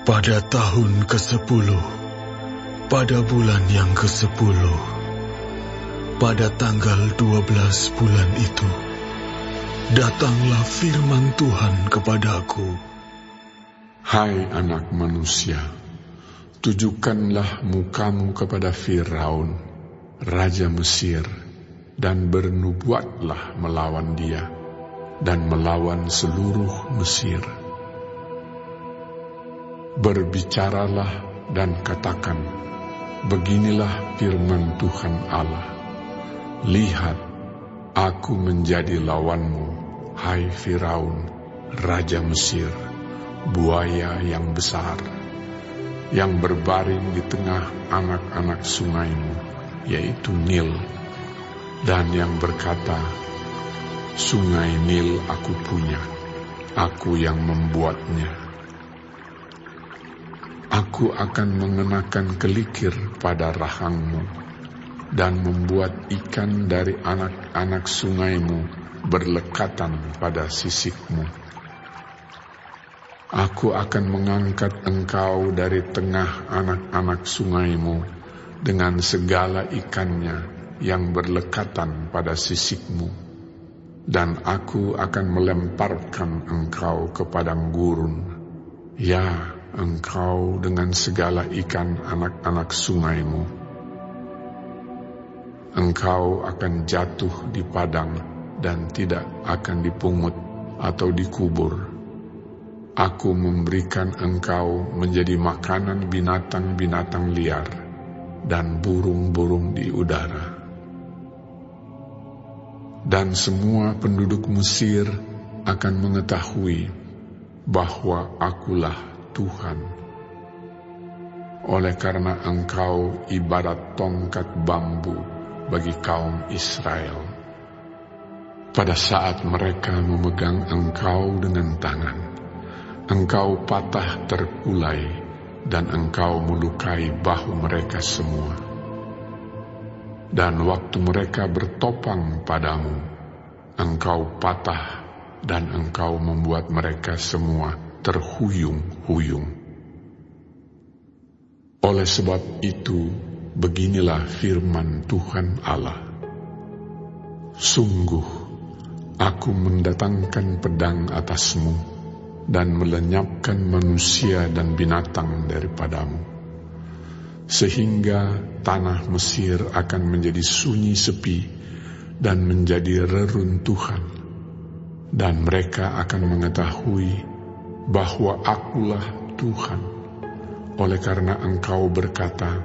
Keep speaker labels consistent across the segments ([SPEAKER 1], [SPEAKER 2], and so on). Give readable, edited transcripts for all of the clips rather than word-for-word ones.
[SPEAKER 1] Pada tahun ke-10, pada bulan yang ke-10, pada tanggal 12 bulan itu, datanglah firman Tuhan kepadaku.
[SPEAKER 2] Hai anak manusia, tujukanlah mukamu kepada Firaun, raja Mesir, dan bernubuatlah melawan dia, dan melawan seluruh Mesir. Berbicaralah dan katakan, beginilah firman Tuhan Allah. Lihat, aku menjadi lawanmu, hai Firaun, raja Mesir, buaya yang besar, yang berbaring di tengah anak-anak sungaimu, yaitu Nil, dan yang berkata, sungai Nil aku punya, aku yang membuatnya. Aku akan mengenakan kelikir pada rahangmu, dan membuat ikan dari anak-anak sungaimu berlekatan pada sisikmu. Aku akan mengangkat engkau dari tengah anak-anak sungaimu dengan segala ikannya yang berlekatan pada sisikmu, dan aku akan melemparkan engkau ke padang gurun. Ya, engkau dengan segala ikan anak-anak sungaimu. Engkau akan jatuh di padang dan tidak akan dipungut atau dikubur. Aku memberikan engkau menjadi makanan binatang-binatang liar dan burung-burung di udara. Dan semua penduduk Mesir akan mengetahui bahwa akulah Tuhan. Oleh karena engkau ibarat tongkat bambu bagi kaum Israel. Pada saat mereka memegang engkau dengan tangan, engkau patah terkulai dan engkau melukai bahu mereka semua. Dan waktu mereka bertopang padamu, engkau patah dan engkau membuat mereka semua terhuyung-huyung. Oleh sebab itu, beginilah firman Tuhan Allah. Sungguh, aku mendatangkan pedang atasmu dan melenyapkan manusia dan binatang daripadamu, sehingga tanah Mesir akan menjadi sunyi sepi dan menjadi reruntuhan, dan mereka akan mengetahui bahwa akulah Tuhan, oleh karena engkau berkata,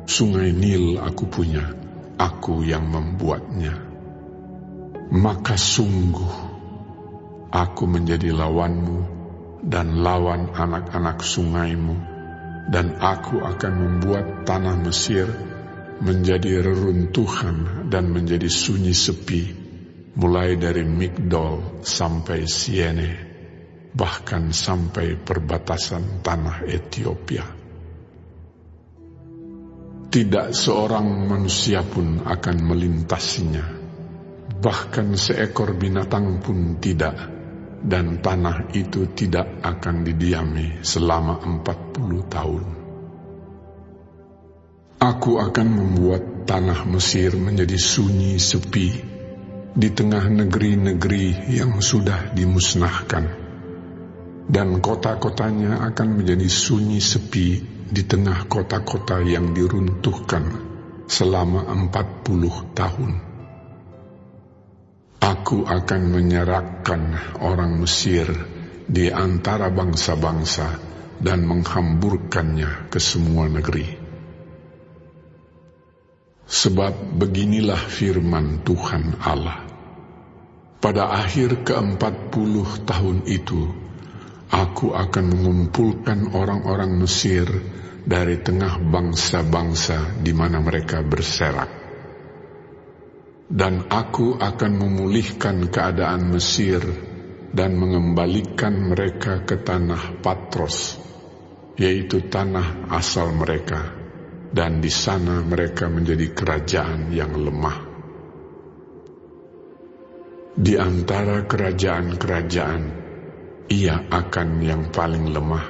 [SPEAKER 2] sungai Nil aku punya, aku yang membuatnya. Maka sungguh, aku menjadi lawanmu dan lawan anak-anak sungaimu, dan aku akan membuat tanah Mesir menjadi reruntuhan dan menjadi sunyi sepi, mulai dari Migdol sampai Siene, bahkan sampai perbatasan tanah Ethiopia. Tidak seorang manusia pun akan melintasinya, bahkan seekor binatang pun tidak, dan tanah itu tidak akan didiami selama 40 tahun. Aku akan membuat tanah Mesir menjadi sunyi sepi di tengah negeri-negeri yang sudah dimusnahkan, dan kota-kotanya akan menjadi sunyi sepi di tengah kota-kota yang diruntuhkan selama 40 tahun. Aku akan menyerahkan orang Mesir di antara bangsa-bangsa dan menghamburkannya ke semua negeri. Sebab beginilah firman Tuhan Allah. Pada akhir ke-40 tahun itu, aku akan mengumpulkan orang-orang Mesir dari tengah bangsa-bangsa di mana mereka berserak. Dan aku akan memulihkan keadaan Mesir dan mengembalikan mereka ke tanah Patros, yaitu tanah asal mereka, dan di sana mereka menjadi kerajaan yang lemah. Di antara kerajaan-kerajaan, ia akan yang paling lemah,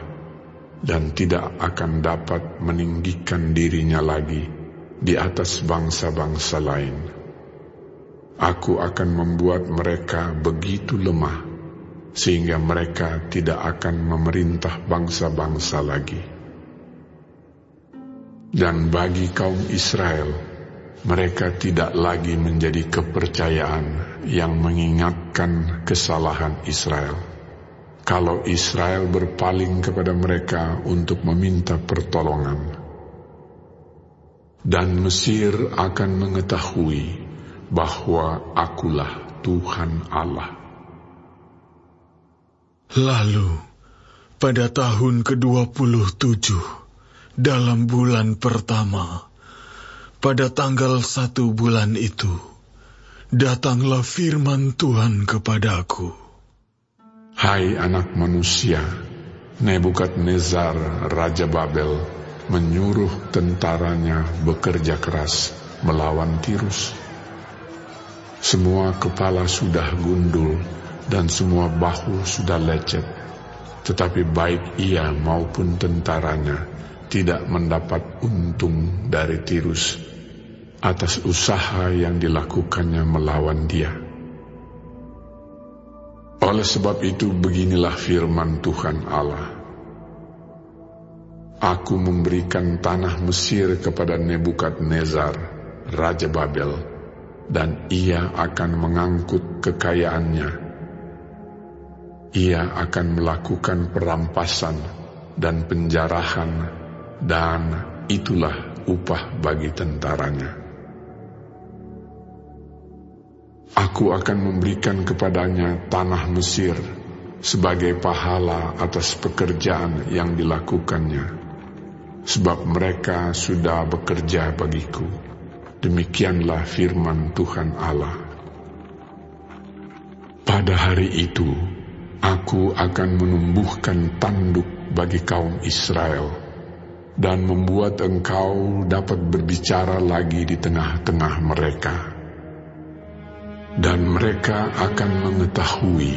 [SPEAKER 2] dan tidak akan dapat meninggikan dirinya lagi di atas bangsa-bangsa lain. Aku akan membuat mereka begitu lemah, sehingga mereka tidak akan memerintah bangsa-bangsa lagi. Dan bagi kaum Israel, mereka tidak lagi menjadi kepercayaan yang mengingatkan kesalahan Israel. Kalau Israel berpaling kepada mereka untuk meminta pertolongan, dan Mesir akan mengetahui bahwa Akulah Tuhan Allah.
[SPEAKER 1] Lalu, pada tahun ke-27, dalam bulan pertama, pada tanggal 1 bulan itu, datanglah firman Tuhan kepadaku.
[SPEAKER 2] Hai anak manusia, Nebukadnezar Raja Babel menyuruh tentaranya bekerja keras melawan Tirus. Semua kepala sudah gundul dan semua bahu sudah lecet, tetapi baik ia maupun tentaranya tidak mendapat untung dari Tirus atas usaha yang dilakukannya melawan dia. Oleh sebab itu beginilah firman Tuhan Allah. Aku memberikan tanah Mesir kepada Nebukadnezar, Raja Babel, dan ia akan mengangkut kekayaannya. Ia akan melakukan perampasan dan penjarahan, dan itulah upah bagi tentaranya. Aku akan memberikan kepadanya tanah Mesir sebagai pahala atas pekerjaan yang dilakukannya, sebab mereka sudah bekerja bagiku. Demikianlah firman Tuhan Allah. Pada hari itu, aku akan menumbuhkan tanduk bagi kaum Israel dan membuat engkau dapat berbicara lagi di tengah-tengah mereka. Dan mereka akan mengetahui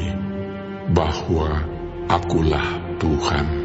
[SPEAKER 2] bahwa Akulah Tuhan.